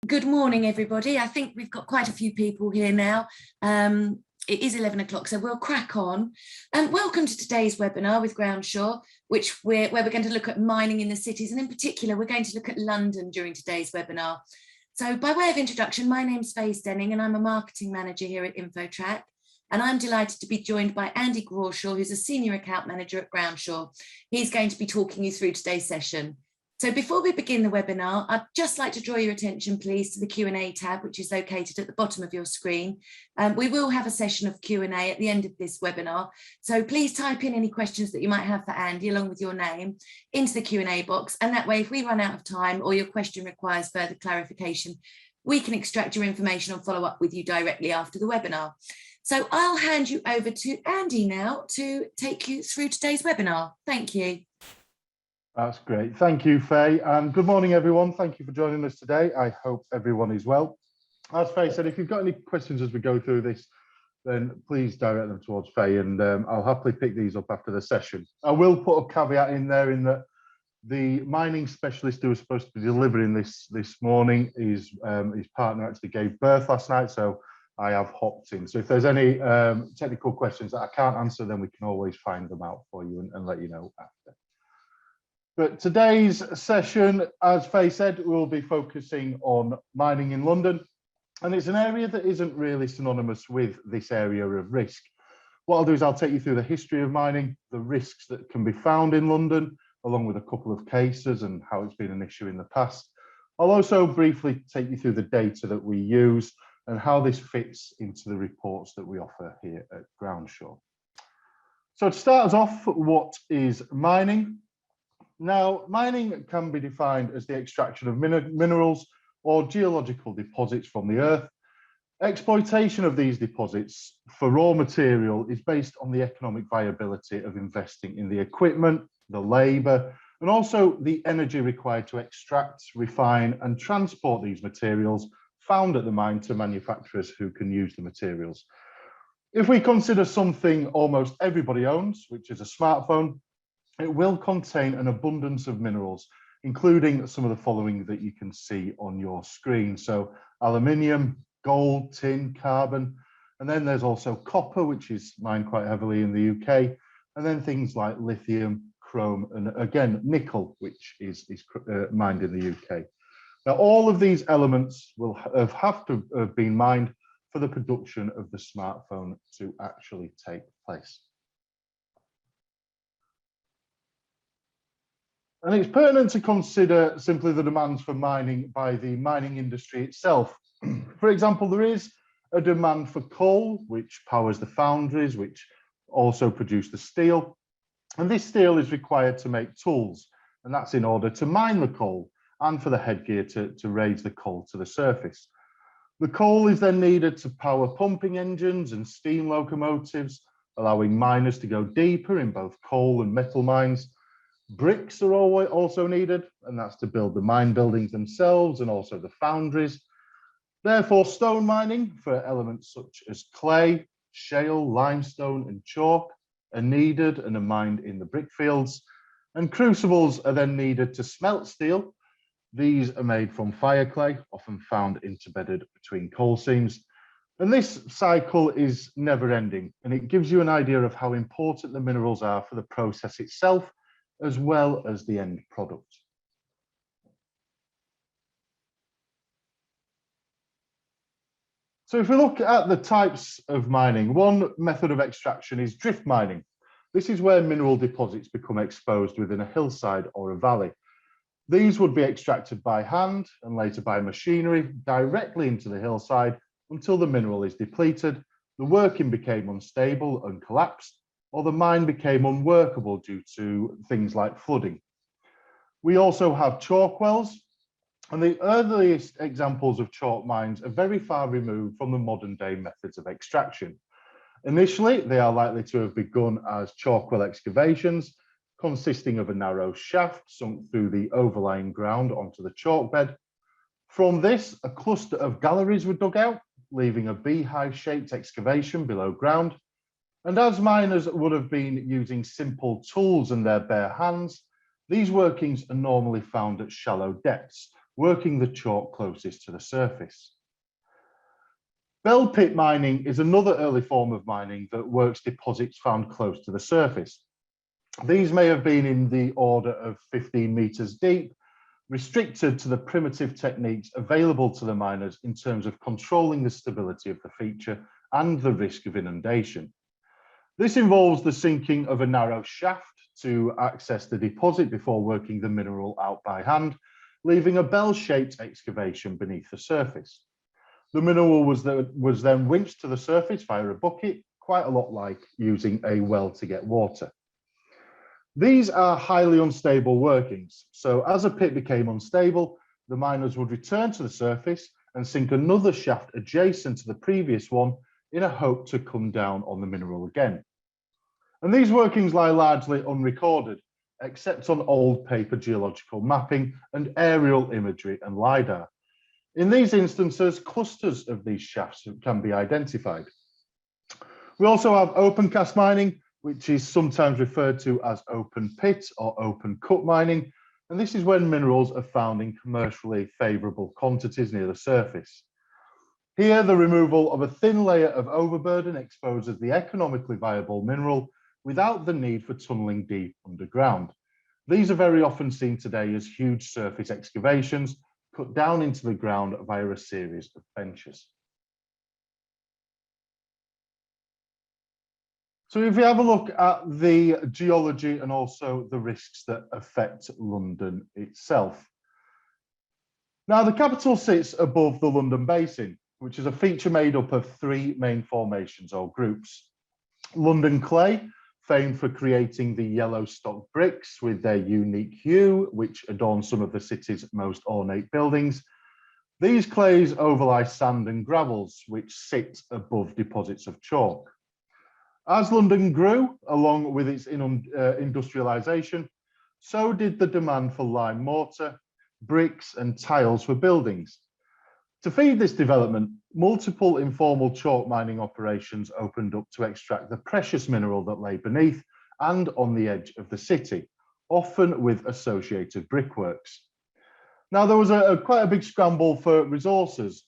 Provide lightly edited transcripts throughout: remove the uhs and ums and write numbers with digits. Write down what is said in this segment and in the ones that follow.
Good morning, everybody. I think we've got quite a few people here now. It is 11 o'clock, so we'll crack on. Welcome to today's webinar with Groundsure, where we're going to look at mining in the cities, and in particular, we're going to look at London during today's webinar. So by way of introduction, my name's Faye Stenning, and I'm a marketing manager here at InfoTrack. And I'm delighted to be joined by Andy Grawshaw, who's a senior account manager at Groundsure. He's going to be talking you through today's session. So before we begin the webinar, I'd just like to draw your attention, please, to the Q&A tab, which is located at the bottom of your screen. We will have a session of Q&A at the end of this webinar. So please type in any questions that you might have for Andy, along with your name, into the Q&A box. And that way, if we run out of time or your question requires further clarification, we can extract your information and follow up with you directly after the webinar. So I'll hand you over to Andy now to take you through today's webinar. Thank you. That's great. Thank you, Faye. And good morning, everyone. Thank you for joining us today. I hope everyone is well. As Faye said, if you've got any questions as we go through this, then please direct them towards Faye, and I'll happily pick these up after the session. I will put a caveat in there in that the mining specialist who was supposed to be delivering this morning, his partner actually gave birth last night, so I have hopped in. So if there's any technical questions that I can't answer, then we can always find them out for you and let you know after. But today's session, as Faye said, we'll be focusing on mining in London. And it's an area that isn't really synonymous with this area of risk. What I'll do is I'll take you through the history of mining, the risks that can be found in London, along with a couple of cases and how it's been an issue in the past. I'll also briefly take you through the data that we use and how this fits into the reports that we offer here at Groundsure. So to start us off, what is mining? Now, mining can be defined as the extraction of minerals or geological deposits from the earth. Exploitation of these deposits for raw material is based on the economic viability of investing in the equipment, the labour, and also the energy required to extract, refine, and transport these materials found at the mine to manufacturers who can use the materials. If we consider something almost everybody owns, which is a smartphone, it will contain an abundance of minerals, including some of the following that you can see on your screen. So aluminium, gold, tin, carbon, and then there's also copper, which is mined quite heavily in the UK, and then things like lithium, chrome, and again, nickel, which is mined in the UK. Now, all of these elements will have to have been mined for the production of the smartphone to actually take place. And it's pertinent to consider simply the demands for mining by the mining industry itself. For example, there is a demand for coal, which powers the foundries, which also produce the steel. And this steel is required to make tools, and that's in order to mine the coal and for the headgear to raise the coal to the surface. The coal is then needed to power pumping engines and steam locomotives, allowing miners to go deeper in both coal and metal mines. Bricks are also needed, and that's to build the mine buildings themselves and also the foundries. Therefore, stone mining for elements such as clay, shale, limestone, and chalk are needed and are mined in the brick fields. And crucibles are then needed to smelt steel. These are made from fire clay, often found interbedded between coal seams. And this cycle is never ending, and it gives you an idea of how important the minerals are for the process itself, as well as the end product. So if we look at the types of mining, one method of extraction is drift mining. This is where mineral deposits become exposed within a hillside or a valley. These would be extracted by hand and later by machinery directly into the hillside until the mineral is depleted, the working became unstable and collapsed, or the mine became unworkable due to things like flooding. We also have chalk wells, and the earliest examples of chalk mines are very far removed from the modern day methods of extraction. Initially, they are likely to have begun as chalk well excavations, consisting of a narrow shaft sunk through the overlying ground onto the chalk bed. From this, a cluster of galleries were dug out, leaving a beehive-shaped excavation below ground. And as miners would have been using simple tools and their bare hands, these workings are normally found at shallow depths, working the chalk closest to the surface. Bell pit mining is another early form of mining that works deposits found close to the surface. These may have been in the order of 15 meters deep, restricted to the primitive techniques available to the miners in terms of controlling the stability of the feature and the risk of inundation. This involves the sinking of a narrow shaft to access the deposit before working the mineral out by hand, leaving a bell-shaped excavation beneath the surface. The mineral was then winched to the surface via a bucket, quite a lot like using a well to get water. These are highly unstable workings, so as a pit became unstable, the miners would return to the surface and sink another shaft adjacent to the previous one in a hope to come down on the mineral again. And these workings lie largely unrecorded, except on old paper geological mapping and aerial imagery and LiDAR. In these instances, clusters of these shafts can be identified. We also have open cast mining, which is sometimes referred to as open pit or open cut mining. And this is when minerals are found in commercially favourable quantities near the surface. Here, the removal of a thin layer of overburden exposes the economically viable mineral without the need for tunnelling deep underground. These are very often seen today as huge surface excavations cut down into the ground via a series of benches. So if you have a look at the geology and also the risks that affect London itself. Now, the capital sits above the London Basin, which is a feature made up of three main formations or groups. London clay, famed for creating the yellow stock bricks with their unique hue, which adorn some of the city's most ornate buildings. These clays overlie sand and gravels, which sit above deposits of chalk. As London grew, along with its industrialisation, so did the demand for lime mortar, bricks and tiles for buildings. To feed this development, multiple informal chalk mining operations opened up to extract the precious mineral that lay beneath and on the edge of the city, often with associated brickworks. Now, there was quite a big scramble for resources.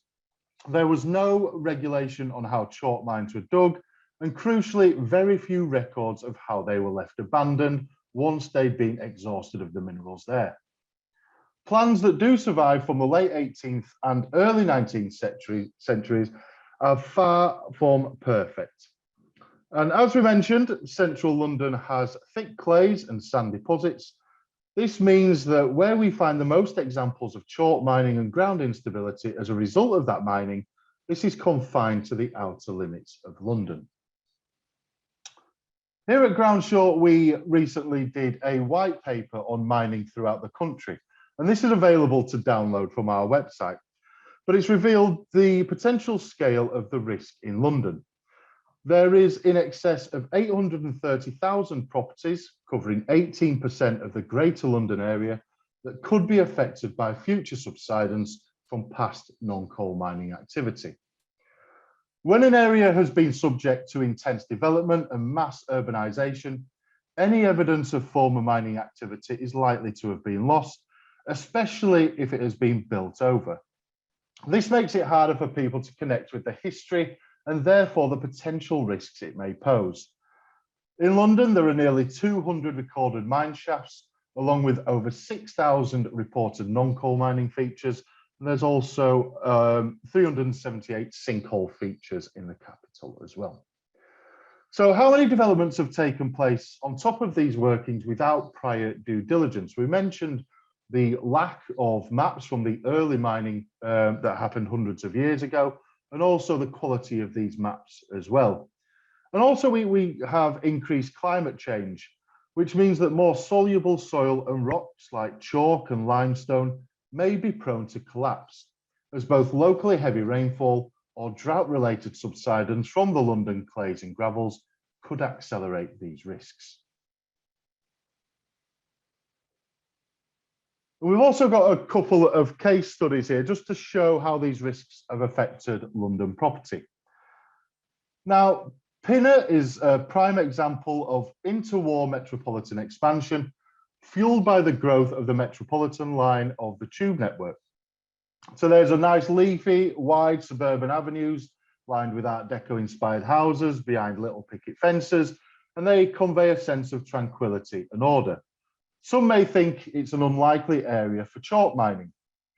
There was no regulation on how chalk mines were dug, and crucially, very few records of how they were left abandoned once they'd been exhausted of the minerals there. Plans that do survive from the late 18th and early 19th centuries are far from perfect. And as we mentioned, central London has thick clays and sand deposits. This means that where we find the most examples of chalk mining and ground instability as a result of that mining, this is confined to the outer limits of London. Here at Groundsure, we recently did a white paper on mining throughout the country, and this is available to download from our website, but it's revealed the potential scale of the risk in London. There is in excess of 830,000 properties covering 18% of the Greater London area that could be affected by future subsidence from past non-coal mining activity. When an area has been subject to intense development and mass urbanisation, any evidence of former mining activity is likely to have been lost, especially if it has been built over. This makes it harder for people to connect with the history and therefore the potential risks it may pose. In London, there are nearly 200 recorded mine shafts, along with over 6,000 reported non-coal mining features. And there's also 378 sinkhole features in the capital as well. So how many developments have taken place on top of these workings without prior due diligence? We mentioned the lack of maps from the early mining that happened hundreds of years ago, and also the quality of these maps as well. And also we have increased climate change, which means that more soluble soil and rocks like chalk and limestone may be prone to collapse, as both locally heavy rainfall or drought-related subsidence from the London clays and gravels could accelerate these risks. We've also got a couple of case studies here just to show how these risks have affected London property. Now, Pinna is a prime example of interwar metropolitan expansion fueled by the growth of the Metropolitan line of the tube network. So there's a nice leafy, wide suburban avenues lined with Art Deco inspired houses behind little picket fences, and they convey a sense of tranquility and order. Some may think it's an unlikely area for chalk mining.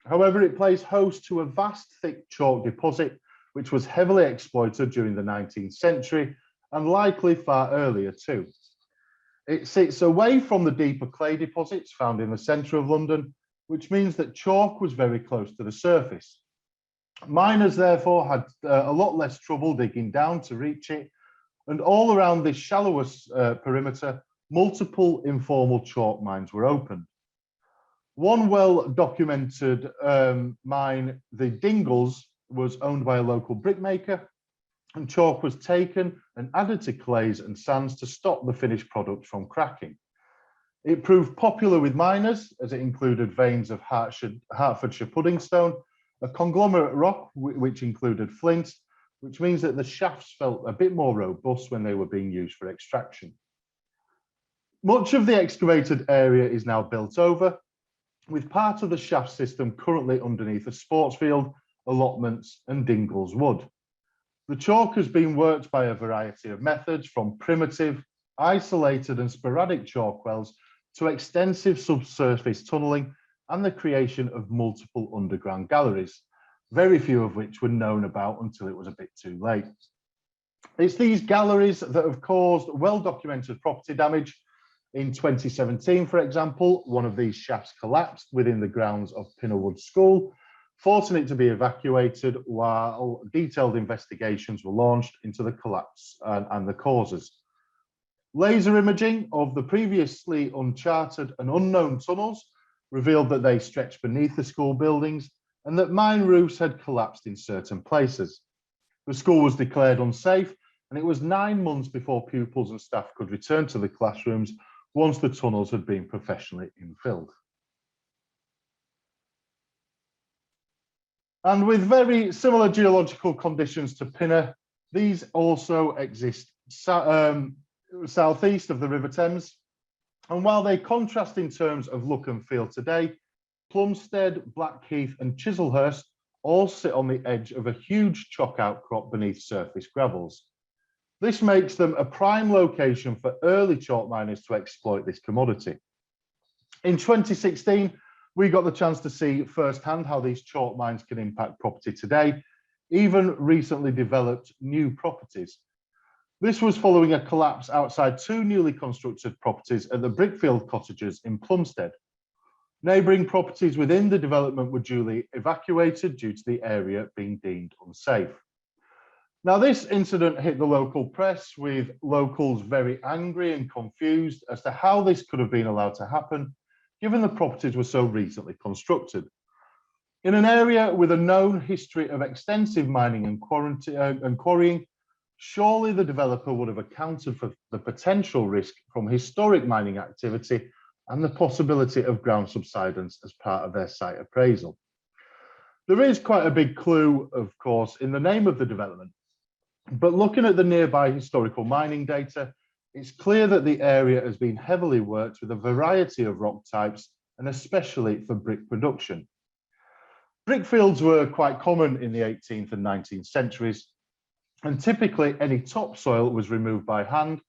However, it plays host to a vast, thick chalk deposit, which was heavily exploited during the 19th century and likely far earlier too. It sits away from the deeper clay deposits found in the centre of London, which means that chalk was very close to the surface. Miners therefore had a lot less trouble digging down to reach it, and all around this shallower perimeter, multiple informal chalk mines were opened. One well-documented mine, the Dingles, was owned by a local brickmaker, and chalk was taken and added to clays and sands to stop the finished product from cracking. It proved popular with miners as it included veins of Hertfordshire pudding stone, a conglomerate rock which included flint, which means that the shafts felt a bit more robust when they were being used for extraction. Much of the excavated area is now built over, with part of the shaft system currently underneath a sports field, allotments and Dingles wood. The chalk has been worked by a variety of methods, from primitive, isolated and sporadic chalk wells to extensive subsurface tunnelling and the creation of multiple underground galleries, very few of which were known about until it was a bit too late. It's these galleries that have caused well-documented property damage. In 2017, for example, one of these shafts collapsed within the grounds of Pinna School, forcing it to be evacuated while detailed investigations were launched into the collapse and the causes. Laser imaging of the previously uncharted and unknown tunnels revealed that they stretched beneath the school buildings and that mine roofs had collapsed in certain places. The school was declared unsafe, and it was 9 months before pupils and staff could return to the classrooms once the tunnels had been professionally infilled. And with very similar geological conditions to Pinna, these also exist southeast of the River Thames. And while they contrast in terms of look and feel today, Plumstead, Blackheath and Chislehurst all sit on the edge of a huge chalk outcrop beneath surface gravels. This makes them a prime location for early chalk miners to exploit this commodity. In 2016, we got the chance to see firsthand how these chalk mines can impact property today, even recently developed new properties. This was following a collapse outside 2 newly constructed properties at the Brickfield cottages in Plumstead. Neighbouring properties within the development were duly evacuated due to the area being deemed unsafe. Now, this incident hit the local press, with locals very angry and confused as to how this could have been allowed to happen, given the properties were so recently constructed. In an area with a known history of extensive mining and quarrying, surely the developer would have accounted for the potential risk from historic mining activity and the possibility of ground subsidence as part of their site appraisal. There is quite a big clue, of course, in the name of the development. But looking at the nearby historical mining data, it's clear that the area has been heavily worked with a variety of rock types, and especially for brick production. Brickfields were quite common in the 18th and 19th centuries, and typically any topsoil was removed by hand,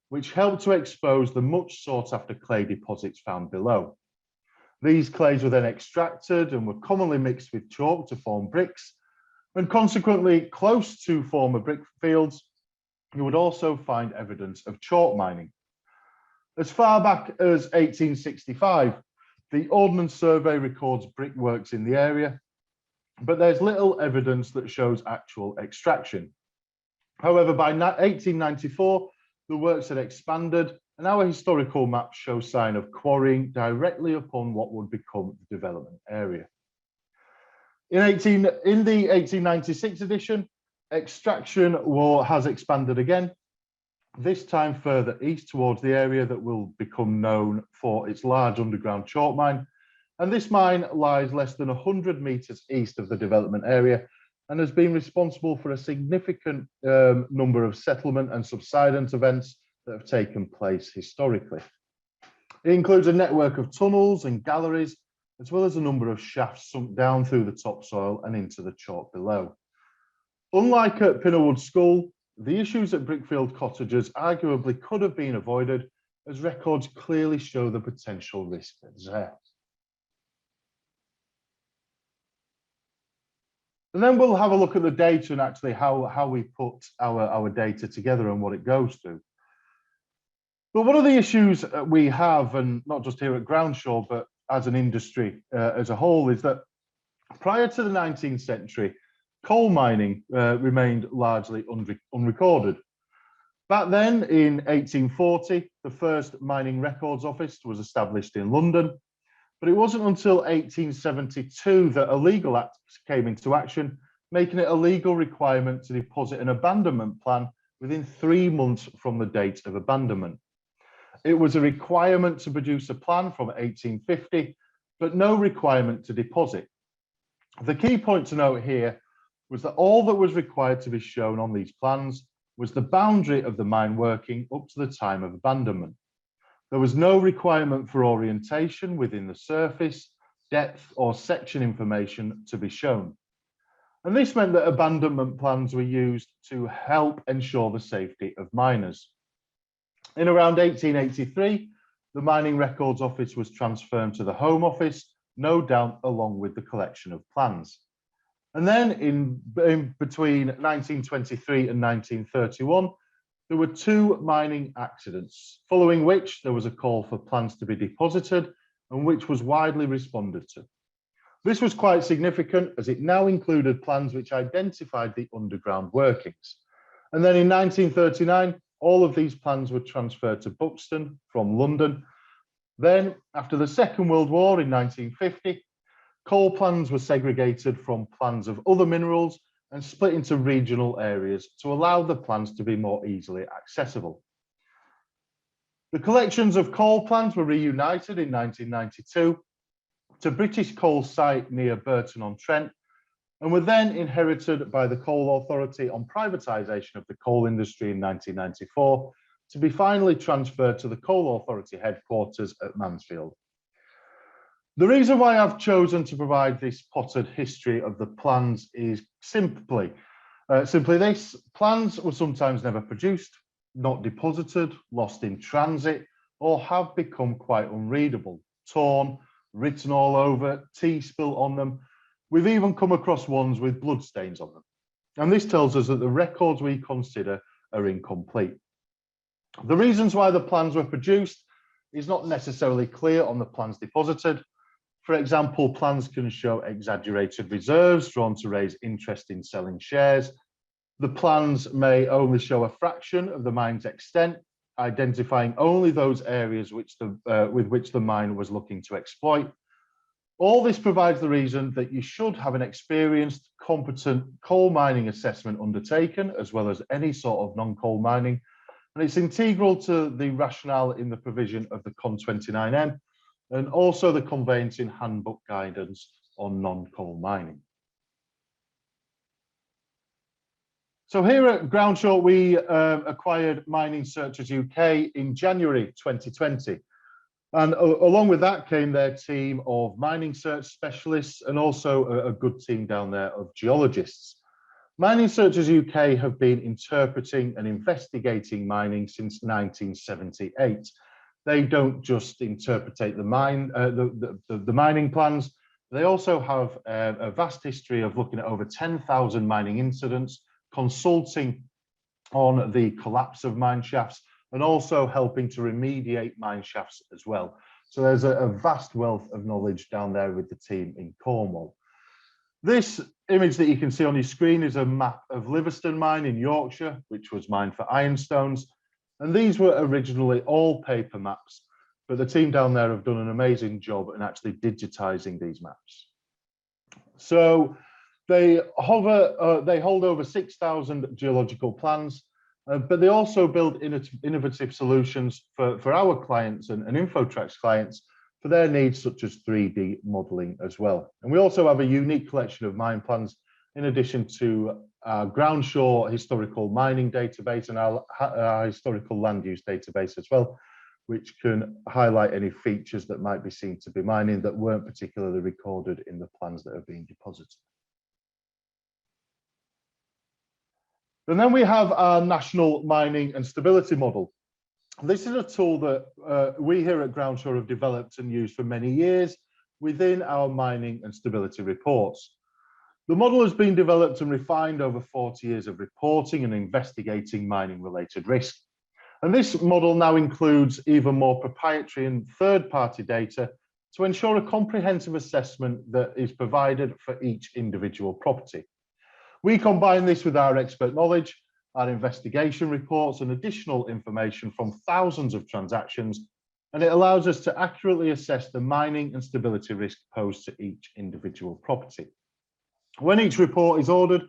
which helped to expose the much sought after clay deposits found below. These clays were then extracted and were commonly mixed with chalk to form bricks, and consequently, close to former brick fields, you would also find evidence of chalk mining. As far back as 1865, the Ordnance Survey records brickworks in the area, but there's little evidence that shows actual extraction. However, by 1894, the works had expanded, and our historical maps show sign of quarrying directly upon what would become the development area. In the 1896 edition, extraction has expanded again, this time further east towards the area that will become known for its large underground chalk mine. And this mine lies less than 100 metres east of the development area and has been responsible for a significant number of settlement and subsidence events that have taken place historically. It includes a network of tunnels and galleries, as well as a number of shafts sunk down through the topsoil and into the chalk below. Unlike at Pinna School, the issues at Brickfield Cottages arguably could have been avoided, as records clearly show the potential risk that's there. And then we'll have a look at the data and actually how we put our data together and what it goes through. But one of the issues we have, and not just here at Groundsure, but as an industry as a whole, is that prior to the 19th century, coal mining remained largely unrecorded. Back then, in 1840, the first Mining Records Office was established in London, but it wasn't until 1872 that a legal act came into action, making it a legal requirement to deposit an abandonment plan within 3 months from the date of abandonment. It was a requirement to produce a plan from 1850, but no requirement to deposit. The key point to note here was that all that was required to be shown on these plans was the boundary of the mine working up to the time of abandonment. There was no requirement for orientation within the surface, depth, or section information to be shown. And this meant that abandonment plans were used to help ensure the safety of miners. In around 1883, the Mining Records Office was transferred to the Home Office, no doubt along with the collection of plans. And then in between 1923 and 1931, there were 2 mining accidents, following which there was a call for plans to be deposited and which was widely responded to. This was quite significant as it now included plans which identified the underground workings. And then in 1939, all of these plans were transferred to Buxton from London. Then, after the Second World War in 1950, coal plans were segregated from plans of other minerals and split into regional areas to allow the plans to be more easily accessible. The collections of coal plans were reunited in 1992 to British Coal site near Burton-on-Trent, and were then inherited by the Coal Authority on privatisation of the coal industry in 1994, to be finally transferred to the Coal Authority headquarters at Mansfield. The reason why I've chosen to provide this potted history of the plans is simply this: plans were sometimes never produced, not deposited, lost in transit, or have become quite unreadable, torn, written all over, tea spilt on them. We've even come across ones with bloodstains on them. And this tells us that the records we consider are incomplete. The reasons why the plans were produced is not necessarily clear on the plans deposited. For example, plans can show exaggerated reserves drawn to raise interest in selling shares. The plans may only show a fraction of the mine's extent, identifying only those areas with which the mine was looking to exploit. All this provides the reason that you should have an experienced, competent coal mining assessment undertaken, as well as any sort of non-coal mining. And it's integral to the rationale in the provision of the Con 29M and also the Conveyancing Handbook guidance on non-coal mining. So here at Groundsure, we acquired Mining Searchers UK in January 2020. And along with that came their team of mining search specialists and also a good team down there of geologists. Mining Searchers UK have been interpreting and investigating mining since 1978. They don't just interpret the mining plans, they also have a vast history of looking at over 10,000 mining incidents, consulting on the collapse of mine shafts, and also helping to remediate mine shafts as well. So there's a vast wealth of knowledge down there with the team in Cornwall. This image that you can see on your screen is a map of Liverstone Mine in Yorkshire, which was mined for ironstones. And these were originally all paper maps, but the team down there have done an amazing job in actually digitizing these maps. So they hold over 6,000 geological plans, but they also build innovative solutions for our clients and InfoTrack's clients for their needs, such as 3D modeling as well. And we also have a unique collection of mine plans, in addition to our Groundsure historical mining database and our historical land use database as well, which can highlight any features that might be seen to be mining that weren't particularly recorded in the plans that are being deposited. And then we have our National Mining and Stability Model. This is a tool that we here at Groundsure have developed and used for many years within our mining and stability reports. The model has been developed and refined over 40 years of reporting and investigating mining-related risks. And this model now includes even more proprietary and third-party data to ensure a comprehensive assessment that is provided for each individual property. We combine this with our expert knowledge, our investigation reports, and additional information from thousands of transactions, and it allows us to accurately assess the mining and stability risk posed to each individual property. When each report is ordered,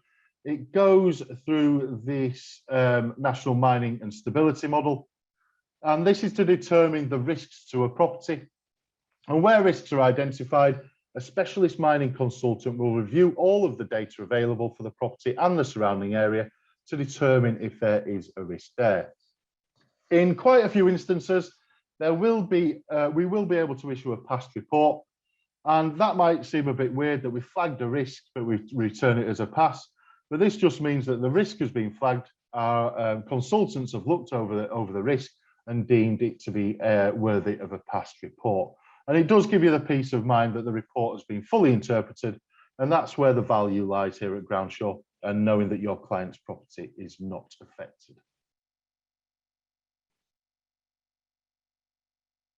it goes through this National Mining and Stability Model, and this is to determine the risks to a property. And where risks are identified, a specialist mining consultant will review all of the data available for the property and the surrounding area to determine if there is a risk there. In quite a few instances, we will be able to issue a past report, and that might seem a bit weird that we flagged a risk, but we return it as a pass. But this just means that the risk has been flagged. Our consultants have looked over the risk and deemed it to be worthy of a past report. And it does give you the peace of mind that the report has been fully interpreted, and that's where the value lies here at Groundsure, and knowing that your client's property is not affected.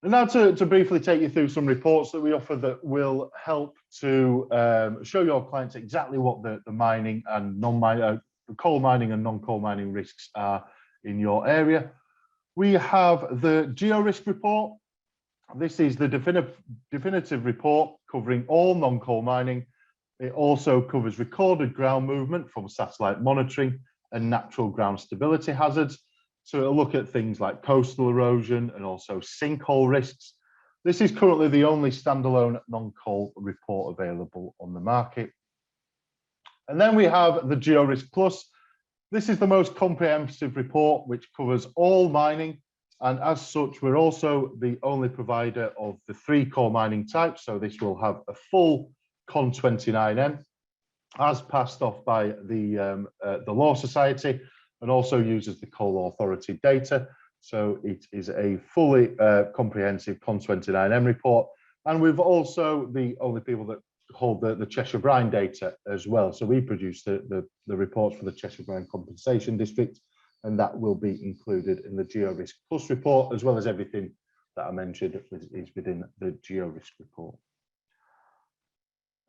And now to briefly take you through some reports that we offer that will help to show your clients exactly what the mining and non-mining, coal mining and non-coal mining risks are in your area. We have the Geo-Risk Report. This is the definitive report covering all non-coal mining. It also covers recorded ground movement from satellite monitoring and natural ground stability hazards. So it'll look at things like coastal erosion and also sinkhole risks. This is currently the only standalone non-coal report available on the market. And then we have the Geo-Risk Plus. This is the most comprehensive report which covers all mining. And as such, we're also the only provider of the 3 core mining types. So this will have a full Con 29M as passed off by the Law Society, and also uses the Coal Authority data. So it is a fully comprehensive Con 29M report. And we've also the only people that hold the Cheshire Brine data as well. So we produce the reports for the Cheshire Brine Compensation District, and that will be included in the Geo-Risk Plus report, as well as everything that I mentioned is within the Geo-Risk report.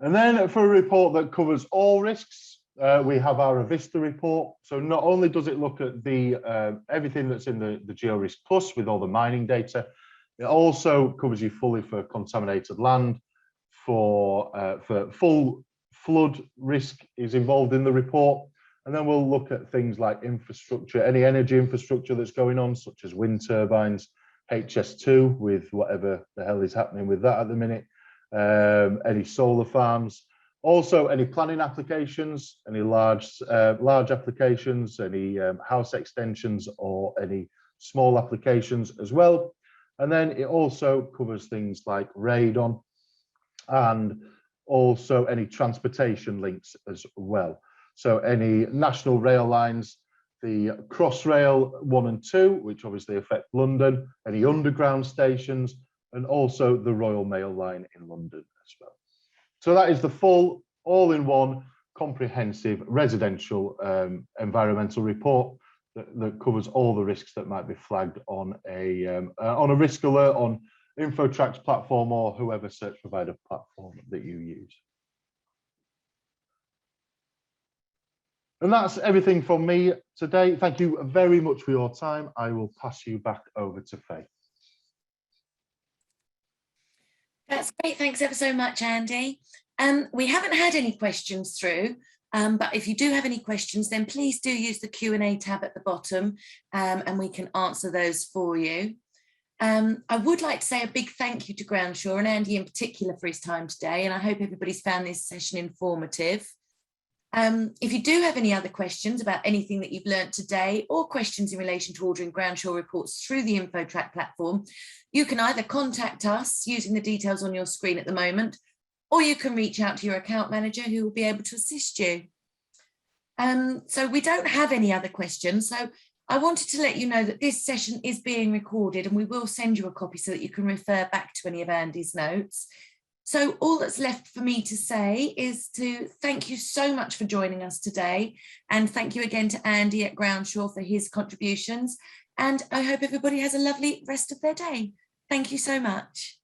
And then for a report that covers all risks, we have our Avista report. So not only does it look at the everything that's in the Geo-Risk Plus with all the mining data, it also covers you fully for contaminated land, for full flood risk is involved in the report. And then we'll look at things like infrastructure, any energy infrastructure that's going on, such as wind turbines, HS2, with whatever the hell is happening with that at the minute, any solar farms, also any planning applications, any large applications, any house extensions or any small applications as well. And then it also covers things like radon and also any transportation links as well. So any national rail lines, the Crossrail 1 and 2, which obviously affect London, any underground stations, and also the Royal Mail line in London as well. So that is the full, all-in-one, comprehensive residential environmental report that covers all the risks that might be flagged on a risk alert on InfoTrack's platform or whoever search provider platform that you use. And that's everything from me today. Thank you very much for your time. I will pass you back over to Faye. That's great. Thanks ever so much, Andy. We haven't had any questions through, but if you do have any questions, then please do use the Q&A tab at the bottom, and we can answer those for you. I would like to say a big thank you to Groundsure and Andy in particular for his time today, and I hope everybody's found this session informative. If you do have any other questions about anything that you've learned today or questions in relation to ordering Groundsure reports through the InfoTrack platform, you can either contact us using the details on your screen at the moment, or you can reach out to your account manager who will be able to assist you. So we don't have any other questions. So I wanted to let you know that this session is being recorded and we will send you a copy so that you can refer back to any of Andy's notes. So all that's left for me to say is to thank you so much for joining us today. And thank you again to Andy at Groundsure for his contributions. And I hope everybody has a lovely rest of their day. Thank you so much.